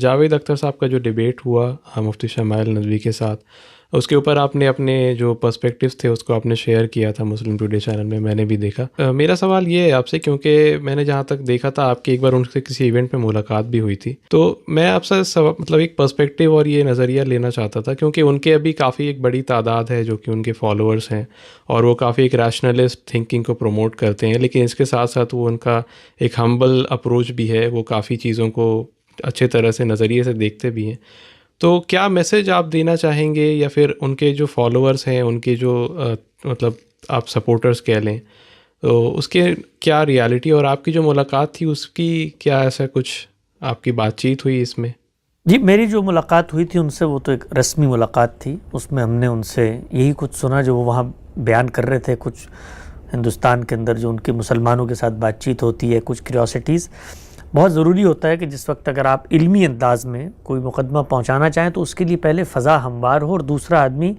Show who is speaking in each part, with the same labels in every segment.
Speaker 1: جاوید اختر صاحب کا جو ڈیبیٹ ہوا مفتی شمائل ندوی کے ساتھ، اس کے اوپر آپ نے اپنے جو پرسپیکٹیوز تھے اس کو آپ نے شیئر کیا تھا مسلم ٹوڈے چینل میں نے بھی دیکھا۔ میرا سوال یہ ہے آپ سے، کیونکہ میں نے جہاں تک دیکھا تھا آپ کی ایک بار ان سے کسی ایونٹ میں ملاقات بھی ہوئی تھی، تو میں آپ سے مطلب ایک پرسپیکٹیو اور یہ نظریہ لینا چاہتا تھا، کیونکہ ان کے ابھی کافی ایک بڑی تعداد ہے جو کہ ان کے فالوورس ہیں، اور وہ کافی ایک ریشنلسٹ تھنکنگ کو پروموٹ کرتے ہیں، لیکن اس کے ساتھ ساتھ وہ ان کا ایک ہمبل اپروچ بھی ہے، وہ کافی چیزوں کو اچھے طرح سے نظریے سے دیکھتے بھی ہیں۔ تو کیا میسج آپ دینا چاہیں گے، یا پھر ان کے جو فالوورس ہیں، ان کے جو مطلب آپ سپورٹرز کہہ لیں، تو اس کے کیا ریالٹی، اور آپ کی جو ملاقات تھی اس کی کیا ایسا کچھ آپ کی بات چیت ہوئی اس میں؟
Speaker 2: جی، میری جو ملاقات ہوئی تھی ان سے وہ تو ایک رسمی ملاقات تھی، اس میں ہم نے ان سے یہی کچھ سنا جو وہ وہاں بیان کر رہے تھے، کچھ ہندوستان کے اندر جو ان کے مسلمانوں کے ساتھ بات چیت ہوتی ہے، کچھ کیوریوسٹیز۔ بہت ضروری ہوتا ہے کہ جس وقت اگر آپ علمی انداز میں کوئی مقدمہ پہنچانا چاہیں تو اس کے لیے پہلے فضا ہموار ہو اور دوسرا آدمی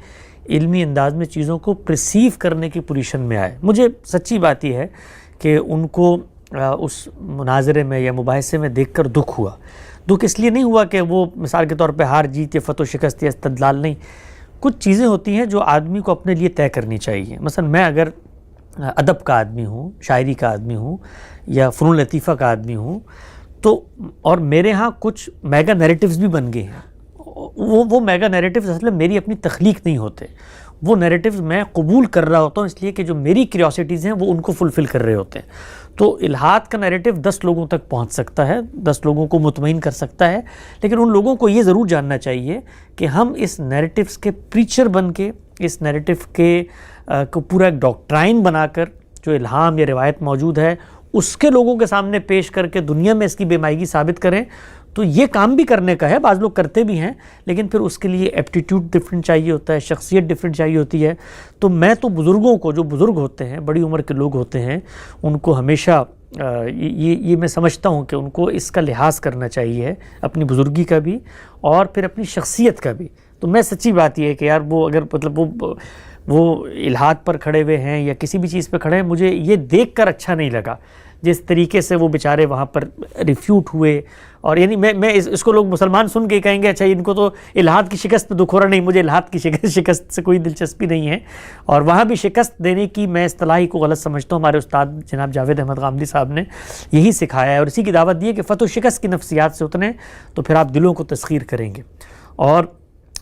Speaker 2: علمی انداز میں چیزوں کو پرسیو کرنے کی پوزیشن میں آئے۔ مجھے سچی بات یہ ہے کہ ان کو اس مناظرے میں یا مباحثے میں دیکھ کر دکھ ہوا۔ دکھ اس لیے نہیں ہوا کہ وہ مثال کے طور پہ ہار جیت یا فتح و شکست یا استدلال، نہیں، کچھ چیزیں ہوتی ہیں جو آدمی کو اپنے لیے طے کرنی چاہیے۔ مثلا میں اگر ادب کا آدمی ہوں، شاعری کا آدمی ہوں، یا فنون لطیفہ کا آدمی ہوں، تو اور میرے ہاں کچھ میگا نیریٹیوز بھی بن گئے ہیں، وہ میگا نیریٹیوز اصل میں میری اپنی تخلیق نہیں ہوتے، وہ نیریٹیوز میں قبول کر رہا ہوتا ہوں اس لیے کہ جو میری کیوریوسٹیز ہیں وہ ان کو فلفل کر رہے ہوتے ہیں۔ تو الحاد کا نیریٹیو 10 لوگوں تک پہنچ سکتا ہے، 10 لوگوں کو مطمئن کر سکتا ہے، لیکن ان لوگوں کو یہ ضرور جاننا چاہیے کہ ہم اس نیریٹیوز کے پریچر بن کے، اس نیریٹیو کے کو پورا ایک ڈاکٹرائن بنا کر جو الہام یا روایت موجود ہے اس کے لوگوں کے سامنے پیش کر کے دنیا میں اس کی بے مائگی ثابت کریں، تو یہ کام بھی کرنے کا ہے، بعض لوگ کرتے بھی ہیں، لیکن پھر اس کے لیے ایپٹیٹیوڈ ڈفرینٹ چاہیے ہوتا ہے، شخصیت ڈفرینٹ چاہیے ہوتی ہے۔ تو میں تو بزرگوں کو، جو بزرگ ہوتے ہیں، بڑی عمر کے لوگ ہوتے ہیں، ان کو ہمیشہ یہ میں سمجھتا ہوں کہ ان کو اس کا لحاظ کرنا چاہیے، اپنی بزرگی کا بھی اور پھر اپنی شخصیت کا بھی۔ تو میں سچی بات یہ ہے کہ یار وہ اگر مطلب وہ الحاد پر کھڑے ہوئے ہیں یا کسی بھی چیز پہ کھڑے ہیں، مجھے یہ دیکھ کر اچھا نہیں لگا جس طریقے سے وہ بیچارے وہاں پر ریفیوٹ ہوئے۔ اور یعنی میں اس کو لوگ مسلمان سن کے کہیں گے اچھا ان کو تو الحاد کی شکست پہ دکھ ہو رہا، نہیں، مجھے الحاد کی شکست سے کوئی دلچسپی نہیں ہے، اور وہاں بھی شکست دینے کی میں اصطلاحی کو غلط سمجھتا ہوں۔ ہمارے استاد جناب جاوید احمد غامدی صاحب نے یہی سکھایا ہے اور اسی کی دعوت دی ہے کہ فتح و شکست کی نفسیات سے اتریں تو پھر آپ دلوں کو تسخیر کریں گے، اور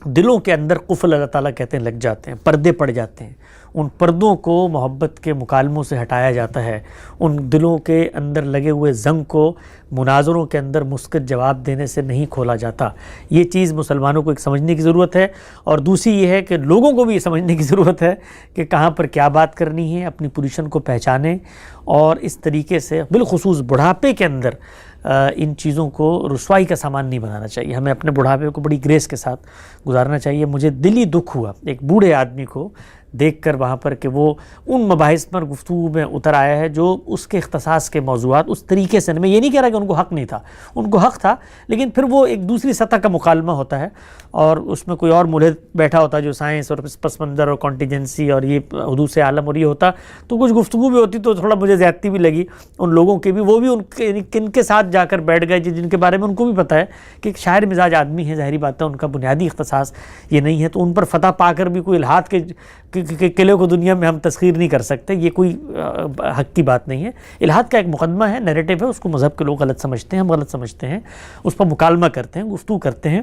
Speaker 2: دلوں کے اندر قفل اللہ تعالیٰ کہتے ہیں لگ جاتے ہیں، پردے پڑ جاتے ہیں، ان پردوں کو محبت کے مکالموں سے ہٹایا جاتا ہے، ان دلوں کے اندر لگے ہوئے زنگ کو مناظروں کے اندر مثبت جواب دینے سے نہیں کھولا جاتا۔ یہ چیز مسلمانوں کو ایک سمجھنے کی ضرورت ہے، اور دوسری یہ ہے کہ لوگوں کو بھی یہ سمجھنے کی ضرورت ہے کہ کہاں پر کیا بات کرنی ہے، اپنی پوزیشن کو پہچانیں، اور اس طریقے سے بالخصوص بڑھاپے کے اندر ان چیزوں کو رسوائی کا سامان نہیں بنانا چاہیے۔ ہمیں اپنے بڑھاپے کو بڑی گریس کے ساتھ گزارنا چاہیے۔ مجھے دلی دکھ ہوا ایک بوڑھے آدمی کو دیکھ کر وہاں پر کہ وہ ان مباحث پر گفتگو میں اتر آیا ہے جو اس کے اختصاص کے موضوعات اس طریقے سے، میں یہ نہیں کہہ رہا کہ ان کو حق نہیں تھا، ان کو حق تھا، لیکن پھر وہ ایک دوسری سطح کا مکالمہ ہوتا ہے، اور اس میں کوئی اور ملحد بیٹھا ہوتا جو سائنس اور پس منظر اور کانٹیجنسی اور یہ حدوث عالم اور یہ ہوتا، تو کچھ گفتگو بھی ہوتی تو تھوڑا مجھے زیادتی بھی لگی ان لوگوں کی بھی، وہ بھی ان کن کے ساتھ جا کر بیٹھ گئے جن کے بارے میں ان کو بھی پتہ ہے کہ ایک شاعر مزاج آدمی ہے، ظاہری بات ہے ان کا بنیادی اختصاص یہ نہیں ہے، تو ان پر فتح پا کر بھی کوئی الحاد کے قلعے کو دنیا میں ہم تسخیر نہیں کر سکتے، یہ کوئی حق کی بات نہیں ہے۔ الحاد کا ایک مقدمہ ہے، نیریٹیو ہے، اس کو مذہب کے لوگ غلط سمجھتے ہیں، ہم غلط سمجھتے ہیں، اس پر مکالمہ کرتے ہیں، گفتگو کرتے ہیں،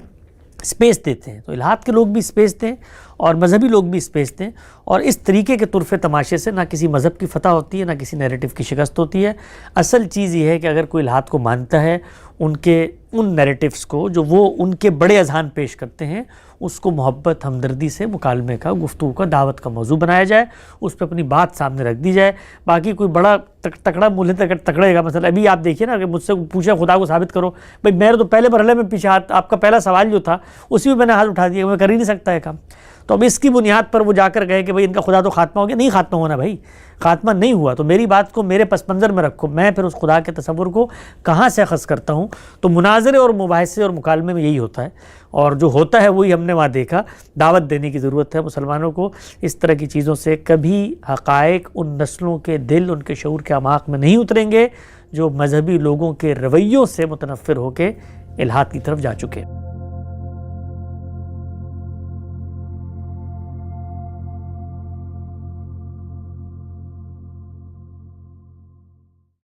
Speaker 2: اسپیس دیتے ہیں۔ تو الحاد کے لوگ بھی اسپیس دیں اور مذہبی لوگ بھی اسپیس دیں، اور اس طریقے کے طرفے تماشے سے نہ کسی مذہب کی فتح ہوتی ہے، نہ کسی نیریٹیو کی شکست ہوتی ہے۔ اصل چیز یہ ہے کہ اگر کوئی الحاد کو مانتا ہے، ان نیریٹیوز کو جو وہ ان کے بڑے اذہان پیش کرتے ہیں، اس کو محبت، ہمدردی سے مکالمے کا، گفتگو کا، دعوت کا موضوع بنایا جائے، اس پہ اپنی بات سامنے رکھ دی جائے۔ باقی کوئی بڑا تکڑا ملحد اگر تکڑے گا، مثلا ابھی آپ دیکھیے نا، اگر مجھ سے پوچھا خدا کو ثابت کرو، بھائی میرے تو پہلے مرحلے میں پیچھے ہاتھ، آپ کا پہلا سوال جو تھا اسی میں نے ہاتھ اٹھا دیا، میں کر ہی نہیں سکتا ہے کام۔ تو اب اس کی بنیاد پر وہ جا کر گئے کہ بھائی ان کا خدا تو خاتمہ ہو گیا، نہیں خاتمہ ہونا بھائی، خاتمہ نہیں ہوا، تو میری بات کو میرے پس منظر میں رکھو، میں پھر اس خدا کے تصور کو کہاں سے اخذ کرتا ہوں۔ تو مناظرے اور مباحثے اور مکالمے میں یہی ہوتا ہے، اور جو ہوتا ہے وہی ہم نے وہاں دیکھا۔ دعوت دینے کی ضرورت ہے مسلمانوں کو، اس طرح کی چیزوں سے کبھی حقائق ان نسلوں کے دل، ان کے شعور کے اعماق میں نہیں اتریں گے جو مذہبی لوگوں کے رویوں سے متنفر ہو کے الحاد کی طرف جا چکے ہیں۔